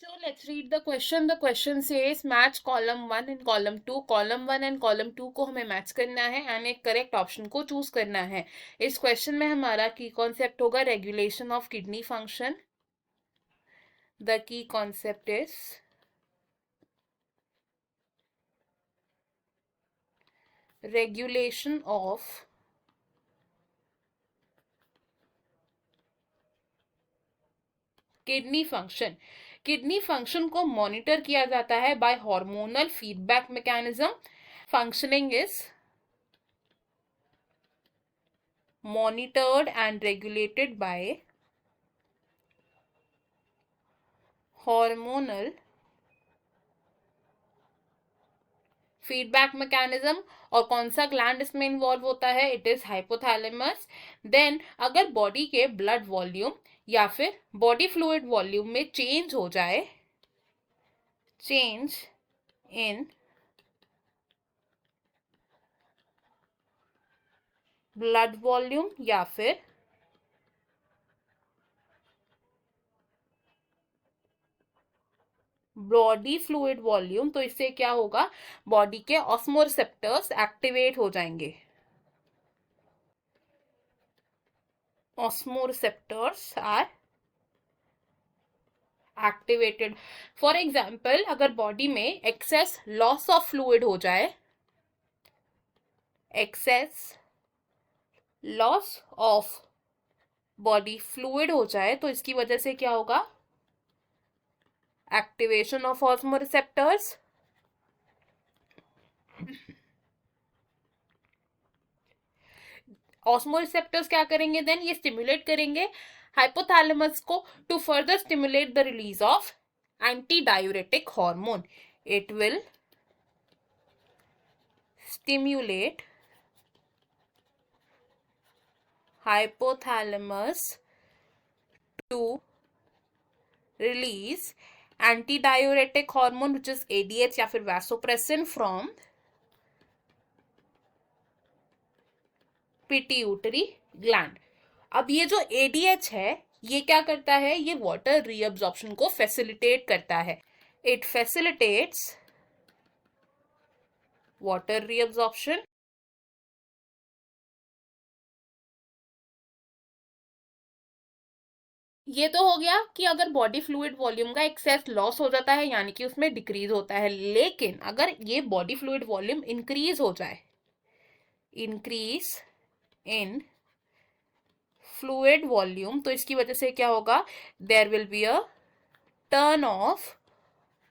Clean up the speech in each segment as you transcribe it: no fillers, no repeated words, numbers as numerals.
So let's read the question. The question says match column 1 and column 2. Column 1 and column 2 को हमें match करना है and एक correct option को choose करना है. इस क्वेश्चन में हमारा की कॉन्सेप्ट होगा regulation of kidney function. The key concept is regulation of kidney function. Kidney function को मॉनिटर किया जाता है by hormonal feedback mechanism. Functioning is monitored and regulated by hormonal feedback mechanism. और कौन सा ग्लैंड इसमें involve होता है? It is hypothalamus. देन अगर बॉडी के ब्लड वॉल्यूम या फिर बॉडी फ्लूइड वॉल्यूम में चेंज हो जाए, चेंज इन ब्लड वॉल्यूम या फिर बॉडी फ्लूइड वॉल्यूम, तो इससे क्या होगा? बॉडी के ऑस्मोरिसेप्टर्स एक्टिवेट हो जाएंगे. Osmoreceptors are activated. For example अगर बॉडी में एक्सेस लॉस ऑफ फ्लूइड हो जाए, excess loss of body fluid हो जाए, तो इसकी वजह से क्या होगा? Activation of osmoreceptors. ऑस्मोरिसेप्टर्स क्या करेंगे? देन ये स्टिमुलेट करेंगे हाइपोथैलेमस को to further stimulate the release of anti diuretic hormone. It will stimulate hypothalamus to release antidiuretic hormone which is ADH या फिर vasopressin from pituitary gland. अब ये जो ADH है ये क्या करता है? ये वाटर रीअब्जॉर्प्शन को फैसिलिटेट करता है. It facilitates water reabsorption. ये तो हो गया कि अगर बॉडी फ्लूइड वॉल्यूम का एक्सेस लॉस हो जाता है यानी कि उसमें डिक्रीज होता है. लेकिन अगर ये बॉडी फ्लूइड वॉल्यूम इंक्रीज हो जाए, इंक्रीज इन फ्लूइड वॉल्यूम, तो इसकी वजह से क्या होगा? There will be a turn off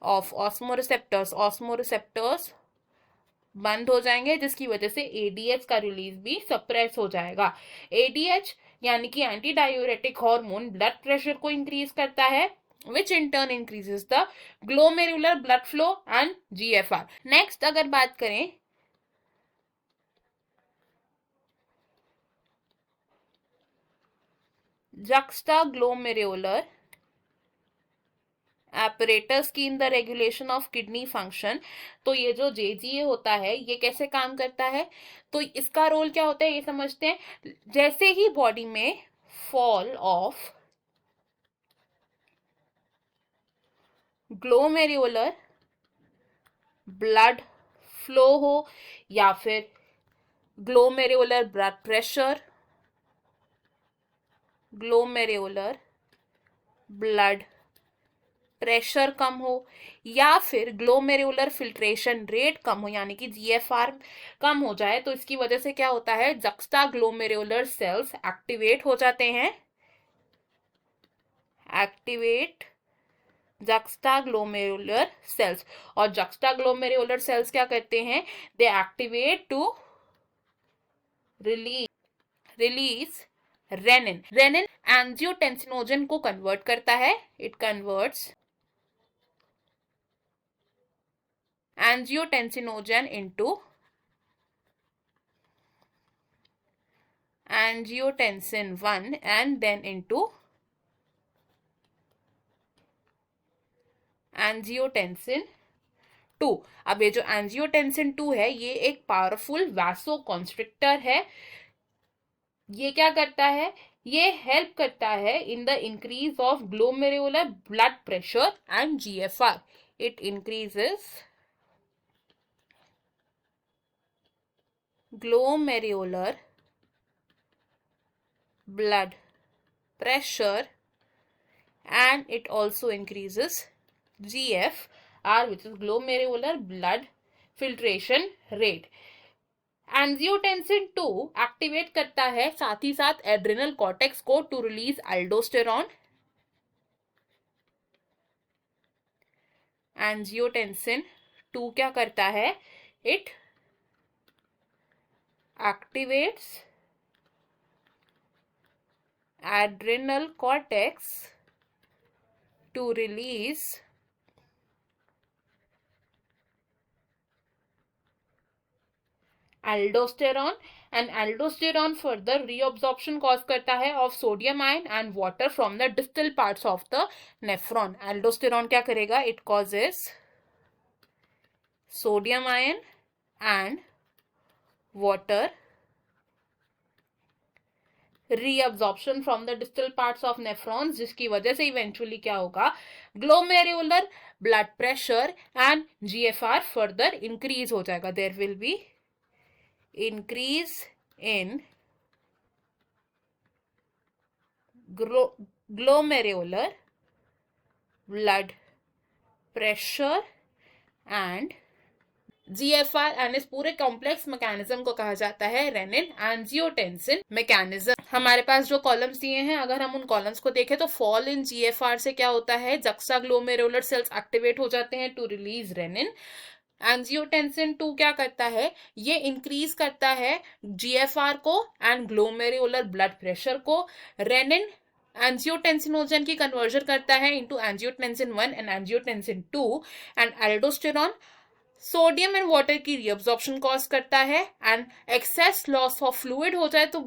osmoreceptors. Osmoreceptors बंद हो जाएंगे जिसकी वजह से एडीएच का रिलीज भी सप्रेस हो जाएगा. एडीएच यानी कि anti diuretic hormone blood pressure को इंक्रीज करता है which in turn increases the glomerular blood flow and GFR. Next अगर बात करें juxtaglomerular apparatus की in the regulation of kidney function, तो ये जो जेजीए होता है ये कैसे काम करता है? तो इसका रोल क्या होता है ये समझते हैं. जैसे ही बॉडी में fall of glomerular blood flow हो या फिर glomerular blood pressure, glomerular blood pressure कम हो या फिर ग्लोमेरुलर फिल्ट्रेशन रेट कम हो यानी कि जीएफआर कम हो जाए, तो इसकी वजह से क्या होता है? जक्स्टा ग्लोमेरुलर सेल्स एक्टिवेट हो जाते हैं. Activate juxtaglomerular cells. और juxtaglomerular cells क्या करते हैं? They activate to release renin. Renin angiotensinogen को कन्वर्ट करता है. It converts angiotensinogen into angiotensin 1 and then into angiotensin 2. अब ये जो angiotensin 2 है ये एक पावरफुल वैसोकॉन्स्ट्रिक्टर है. ये क्या करता है? ये हेल्प करता है in the increase of glomerular blood pressure and GFR. It increases glomerular blood pressure and it also increases GFR, which is glomerular blood filtration rate. Angiotensin 2 activate करता है साथ ही साथ एड्रिनल कॉर्टेक्स को टू रिलीज एल्डोस्टेरॉन. एंजियोटेंसिन 2 क्या करता है? It activates adrenal cortex to release aldosterone and aldosterone further reabsorption cause करता है of sodium ion and water from the distal parts of the nephron. aldosterone क्या करेगा? It causes sodium ion and water reabsorption from the distal parts of nephrons, जिसकी वजह से eventually क्या होगा? Glomerular blood pressure and GFR further increase हो जाएगा. There will be increase in glomerular blood pressure and GFR and इस पूरे complex mechanism को कहा जाता है रेनिन एंजियोटेंसिन मैकेनिज्म. हमारे पास जो कॉलम्स दिए हैं, अगर हम उन कॉलम्स को देखें तो फॉल इन GFR से क्या होता है? जक्सा ग्लोमेरुलर सेल्स एक्टिवेट हो जाते हैं टू रिलीज रेनिन. एंजियोटेंसिन 2 क्या करता है? ये इंक्रीज करता है GFR को एंड ग्लोमेरुलर ब्लड प्रेशर को. रेनिन एंजियोटेंसिनोजन की कन्वर्जन करता है into angiotensin 1 and angiotensin 2. And aldosterone sodium and water की रीअब्जॉर्प्शन कॉज करता है and excess loss of fluid हो जाए तो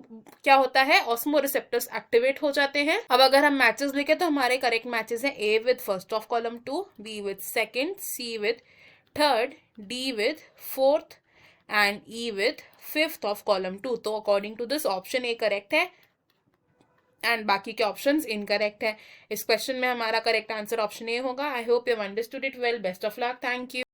क्या होता है? ऑस्मोरिसेप्टर्स एक्टिवेट हो जाते हैं. अब अगर हम मैचेस लिखे तो हमारे करेक्ट मैचेस हैं A with first of column 2, B with second, C with third, D with fourth and E with fifth of column 2. तो according to this option A correct है एंड बाकी के ऑप्शंस इनकरेक्ट है. इस question में हमारा correct answer option A होगा. I hope you understood it well. Best of luck. Thank you.